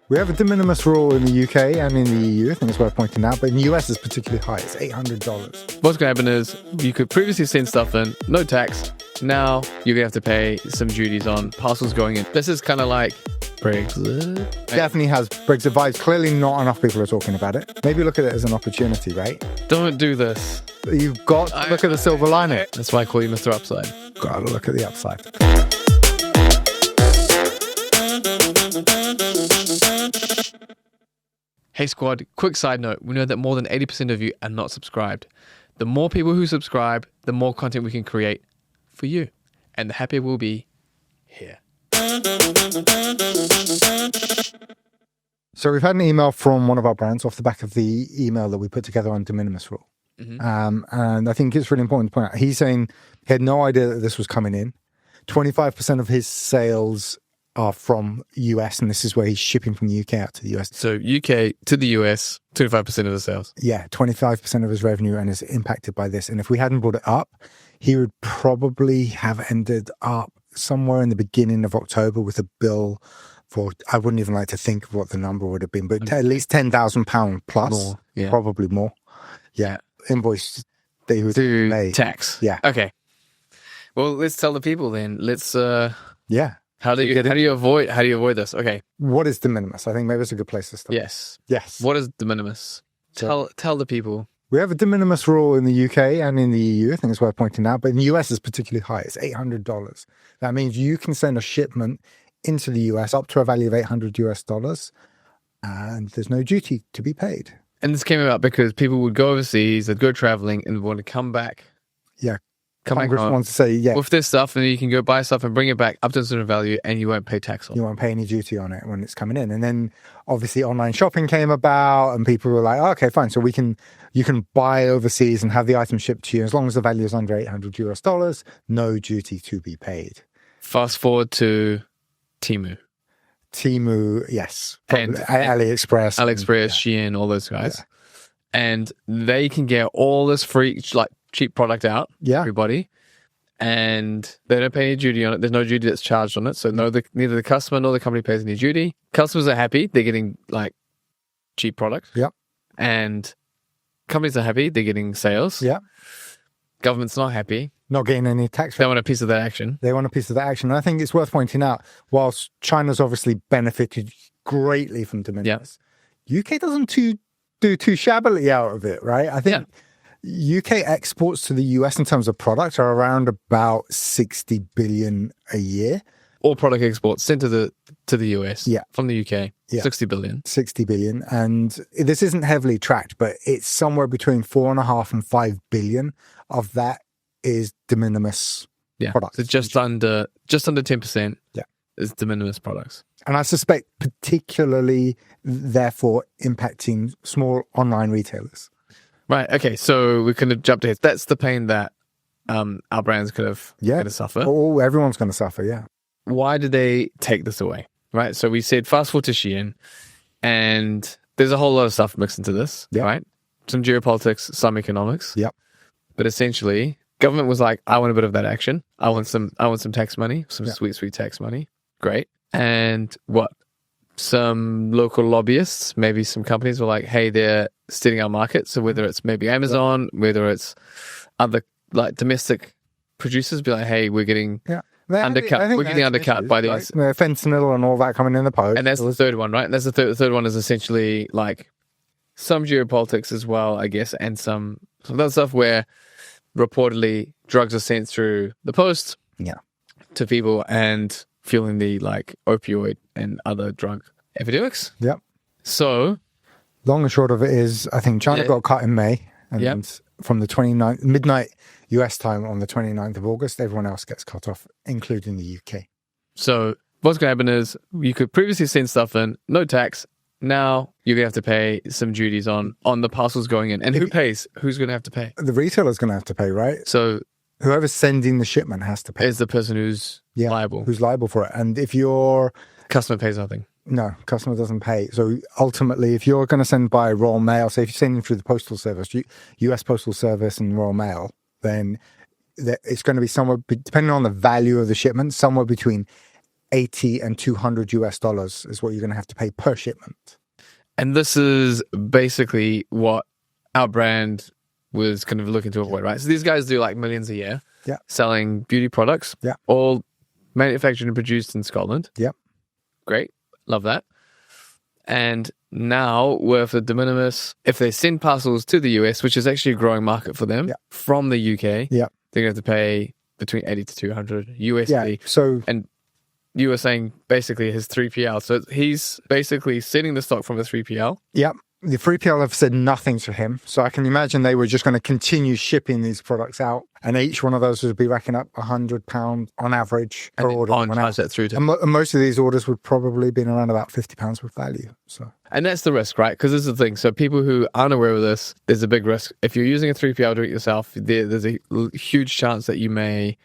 We have a de minimis rule in the UK and in the EU. I think it's worth pointing out. But in the US, it's particularly high. It's $800. What's going to happen is you could previously send stuff in, no tax. Now you're going to have to pay some duties on parcels going in. This is kind of like Brexit. Definitely has Brexit vibes. Clearly not enough people are talking about it. Maybe look at it as an opportunity, right? Don't do this. You've got to look at the silver lining. That's why I call you Mr. Upside. Got to look at the upside. Hey squad, quick side note. We know that more than 80% of you are not subscribed. The more people who subscribe, the more content we can create for you. And the happier we'll be here. So we've had an email from one of our brands off the back of the email that we put together on de minimis rule. And I think it's really important to point out. He's saying he had no idea that this was coming in. 25% of his sales are from US, and this is where he's shipping from the UK out to the US. So UK to the US, 25% of the sales. Yeah, 25% of his revenue and is impacted by this. And if we hadn't brought it up, he would probably have ended up somewhere in the beginning of October with a bill for, I wouldn't even like to think of what the number would have been, but at least £10,000 plus, More, yeah. Probably more. Yeah, invoice that he would To pay. tax. Yeah. Okay. Well, let's tell the people then. Let's Yeah. how do you avoid this? Okay. What is de minimis? I think maybe it's a good place to start. Yes. Yes. What is de minimis? Tell the people. We have a de minimis rule in the UK and in the EU. I think it's worth pointing out. But in the US, it's particularly high. It's $800. That means you can send a shipment into the US up to a value of $800 and there's no duty to be paid. And this came about because people would go overseas, they'd go traveling and want to come back. Yeah. Come back Congress home wants to say, yeah, with this stuff, and then you can go buy stuff and bring it back up to a certain value and you won't pay tax on it. you won't pay any duty on it when it's coming in. And then obviously online shopping came about and people were like, oh, okay, fine. So you can buy overseas and have the item shipped to you as long as the value is under $800, no duty to be paid. Fast forward to Temu, yes. And AliExpress. Shein, all those guys. Yeah. And they can get all this free, like cheap product out, everybody, and they don't pay any duty on it. There's no duty that's charged on it. So neither the customer nor the company pays any duty. Customers are happy. They're getting like cheap product. Yep. And companies are happy. They're getting sales. Yeah. Government's not happy. Not getting any tax. They want a piece of that action. They want a piece of that action. And I think it's worth pointing out, whilst China's obviously benefited greatly from de minimis, UK doesn't do too shabbily out of it, right? I think UK exports to the US in terms of product are around about 60 billion a year. All product exports sent to the US from the UK, 60 billion. 60 billion. And this isn't heavily tracked, but it's somewhere between 4.5 and 5 billion of that is de minimis products. So just under 10% is de minimis products. And I suspect particularly, therefore, impacting small online retailers. Right. Okay. So we could have jumped ahead. That's the pain that our brands could have suffer. Oh, everyone's going to suffer, yeah. Why did they take this away? Right. So we said fast forward to Shein, and there's a whole lot of stuff mixed into this, right? Some geopolitics, some economics. Yep. But essentially, government was like, I want a bit of that action. I want some tax money, some sweet tax money. Great. And what? Some local lobbyists, maybe some companies were like, hey, they're stealing our market. So whether it's maybe Amazon, whether it's other like domestic producers, be like, hey, we're getting undercut. We're getting undercut by the fentanyl and all that coming in the post. And that's the third one, right? And that's the third one is essentially like some geopolitics as well, I guess, and some other stuff where reportedly drugs are sent through the post to people and fueling the like opioid and other drug epidemics. Yep. So long and short of it is, I think China got cut in May, and from the 29th, midnight US time on the 29th of August, everyone else gets cut off, including the UK. So what's going to happen is you could previously send stuff in, no tax. Now you're going to have to pay some duties on the parcels going in. And who pays? Who's going to have to pay? The retailer's going to have to pay, right? So whoever's sending the shipment has to pay. Is the person who's liable. Who's liable for it. And if your customer pays nothing. No, customer doesn't pay. So ultimately, if you're going to send by Royal Mail, say if you're sending through the Postal Service, US Postal Service and Royal Mail, then it's going to be somewhere, depending on the value of the shipment, somewhere between $80 and $200 is what you're going to have to pay per shipment. And this is basically what our brand was kind of looking to avoid, right? So these guys do like millions a year selling beauty products, all manufactured and produced in Scotland. Yep. Great. Love that. And now with the de minimis, if they send parcels to the US, which is actually a growing market for them from the UK, they're going to have to pay between 80 to 200 USD. Yeah. So, and you were saying basically his 3PL. So he's basically sending the stock from a 3PL. Yep. The 3PL have said nothing to him. So I can imagine they were just going to continue shipping these products out. And each one of those would be racking up £100 on average per order. And pass that through to and most of these orders would probably been around about £50 worth value. So, and that's the risk, right? Because this is the thing. So people who aren't aware of this, there's a big risk. If you're using a 3PL do it yourself, there's a huge chance that you may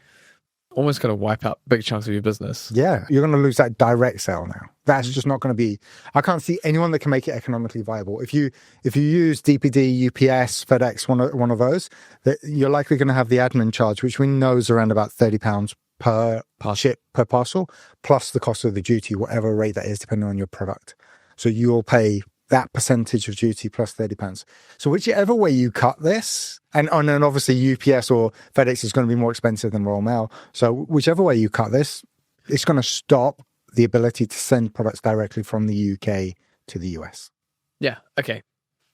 almost kind of wipe out big chunks of your business. Yeah, you're going to lose that direct sale now. That's just not going to be. I can't see anyone that can make it economically viable. If you use DPD, UPS, FedEx, one of those, that you're likely going to have the admin charge, which we know is around about £30 per ship per parcel, plus the cost of the duty, whatever rate that is, depending on your product. So you'll pay that percentage of duty plus £30. So whichever way you cut this, and then obviously UPS or FedEx is going to be more expensive than Royal Mail. So whichever way you cut this, it's going to stop the ability to send products directly from the UK to the US. Yeah. Okay.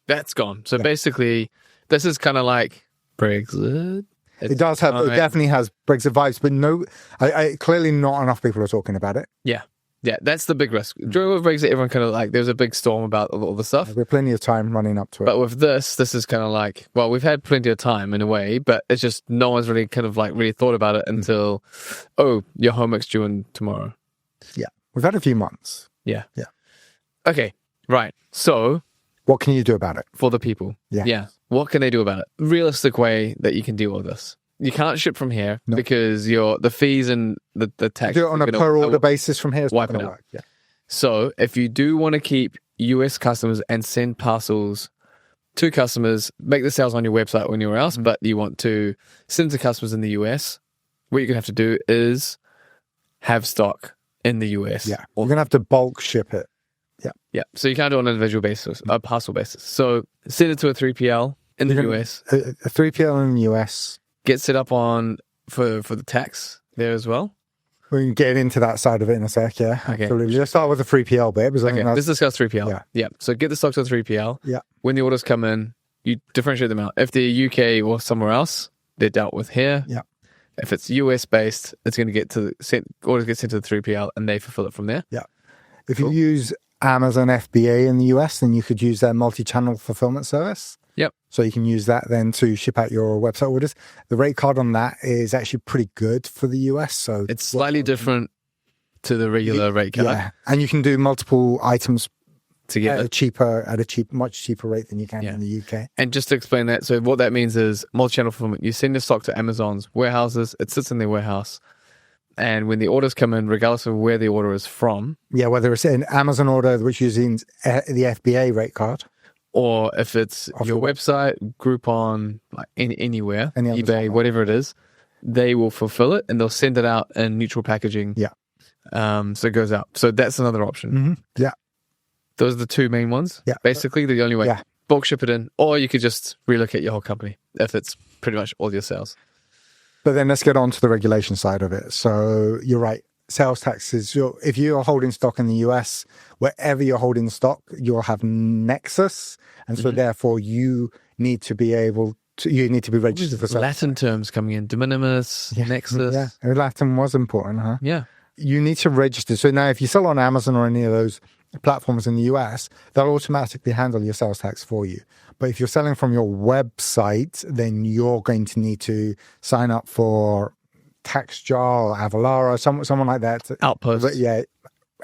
That's gone. So basically, this is kind of like Brexit. It does have, it definitely has Brexit vibes, but no, clearly not enough people are talking about it. Yeah. Yeah, that's the big risk. During Brexit, everyone kind of like, there's a big storm about all the stuff. There's plenty of time running up to it. But with this is kind of like, well, we've had plenty of time in a way, but it's just no one's really kind of like really thought about it until, your homework's due in tomorrow. Yeah. We've had a few months. Yeah. Yeah. Okay. Right. So what can you do about it? For the people. Yeah. What can they do about it? Realistic way that you can deal with this. You can't ship from here because the fees and the tax. Do it on a per order basis from here. Wipe it out. Yeah. So if you do want to keep US customers and send parcels to customers, make the sales on your website or anywhere else, but you want to send to customers in the US, what you're going to have to do is have stock in the US. Yeah. You're going to have to bulk ship it. Yeah. Yeah. So you can't do it on an individual basis, a parcel basis. So send it to a 3PL in the US. A 3PL in the US. Get set up on for the tax there as well. We can get into that side of it in a sec, yeah. Okay. So let's start with the 3PL bit. Okay, let's discuss 3PL. Yeah. So get the stock to the 3PL. Yeah. When the orders come in, you differentiate them out. If they're UK or somewhere else, they're dealt with here. Yeah. If it's US based, it's going to get orders get sent to the 3PL and they fulfill it from there. Yeah. If you use Amazon FBA in the US, then you could use their multi-channel fulfillment service. Yep. So you can use that then to ship out your website orders. The rate card on that is actually pretty good for the US. So it's slightly different to the regular rate card. Yeah. And you can do multiple items together at a much cheaper rate than you can in the UK. And just to explain that, so what that means is multi-channel fulfillment. You send your stock to Amazon's warehouses, it sits in their warehouse. And when the orders come in, regardless of where the order is from. Yeah, whether it's an Amazon order, which is using the FBA rate card. Or if it's your website, Groupon, like anywhere, eBay, whatever it is, they will fulfill it and they'll send it out in neutral packaging. Yeah. So it goes out. So that's another option. Mm-hmm. Yeah. Those are the two main ones. Yeah. Basically, the only way. Yeah. Bulk ship it in, or you could just relocate your whole company if it's pretty much all your sales. But then let's get on to the regulation side of it. So you're right. Sales taxes, if you're holding stock in the US, wherever you're holding stock, you'll have Nexus. And so therefore you need to be registered for sales. Latin terms coming in, de minimis, Nexus. Yeah, Latin was important, huh? Yeah. You need to register. So now if you sell on Amazon or any of those platforms in the US, they'll automatically handle your sales tax for you. But if you're selling from your website, then you're going to need to sign up for TaxJar or Avalara, someone like that. Outpost. But yeah,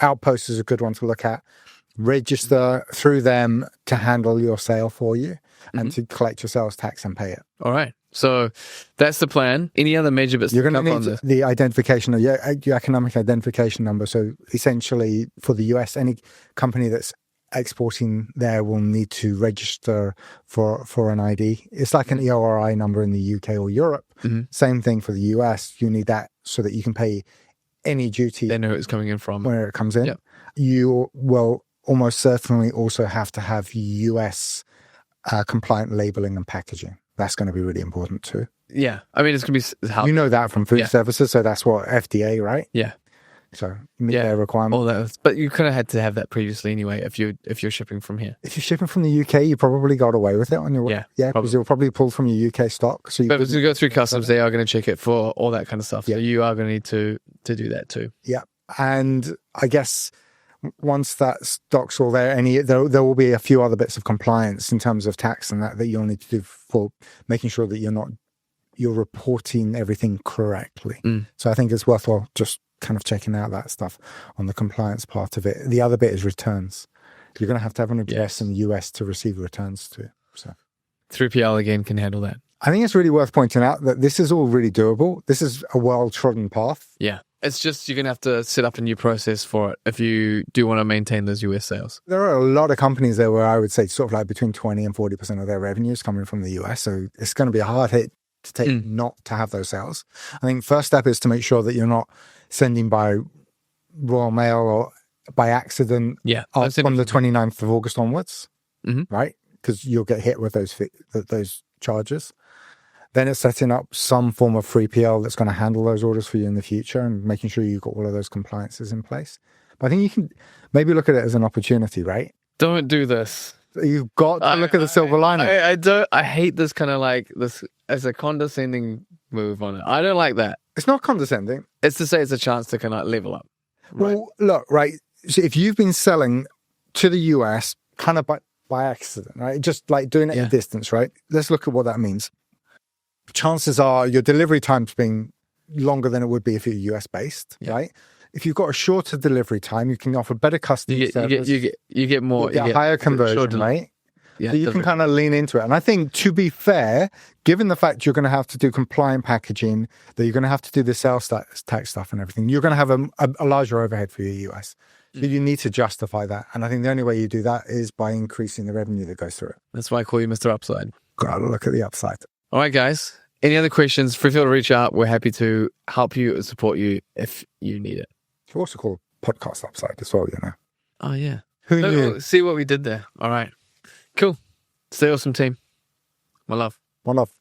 Outpost is a good one to look at. Register through them to handle your sale for you and to collect your sales tax and pay it. All right. So that's the plan. Any other major bits? You're going to need the identification of your economic identification number. So essentially for the US, any company that's exporting there will need to register for an ID. It's like an EORI number in the UK or Europe. Same thing for the US. You need that so that you can pay any duty. They know who it's coming in from. Where it comes in. Yep. You will almost certainly also have to have US compliant labeling and packaging. That's going to be really important too. Yeah. I mean, it's going to be how you know that from food services, so that's what FDA, right? Yeah. So meet their requirement. All that, but you kind of had to have that previously anyway. If you're shipping from here, if you're shipping from the UK, you probably got away with it on your because you'll probably pull from your UK stock. So but as you go through customs, they are going to check it for all that kind of stuff. So you are going to need to do that too. Yeah, and I guess once that stock's all there, there will be a few other bits of compliance in terms of tax and that you'll need to do for making sure that you're reporting everything correctly. So I think it's worthwhile just kind of checking out that stuff on the compliance part of it. The other bit is returns. You're going to have an address in the US to receive returns to. So 3PL again can handle that. I think it's really worth pointing out that this is all really doable. This is a well-trodden path. Yeah. It's just you're going to have to set up a new process for it if you do want to maintain those US sales. There are a lot of companies there where I would say sort of like between 20 and 40% of their revenue is coming from the US. So it's going to be a hard hit to take not to have those sales. I think first step is to make sure that you're not sending by Royal Mail or by accident from the 29th of August onwards, right? Because you'll get hit with those charges. Then it's setting up some form of 3PL that's going to handle those orders for you in the future and making sure you've got all of those compliances in place. But I think you can maybe look at it as an opportunity, right? Don't do this. You've got to look at the silver lining. I hate this kind of like this as a condescending move on it. I don't like that. It's not condescending. It's to say it's a chance to kind of level up. Right? Well, look, right. So if you've been selling to the US kind of by accident, right? Just like doing it at a distance, right? Let's look at what that means. Chances are your delivery time's being longer than it would be if you're US based, right? If you've got a shorter delivery time, you can offer better customer service. You get more. You get higher conversion rate. Yeah, so you can kind of lean into it. And I think, to be fair, given the fact you're going to have to do compliant packaging, that you're going to have to do the sales tax stuff and everything, you're going to have a larger overhead for your US. So you need to justify that. And I think the only way you do that is by increasing the revenue that goes through it. That's why I call you Mr. Upside. Got to look at the upside. All right, guys. Any other questions? Feel free to reach out. We're happy to help you and support you if you need it. You also call podcast upside as well, you know. Oh, yeah. Who knew? See what we did there. All right. Cool. Stay awesome, team. My love. One love.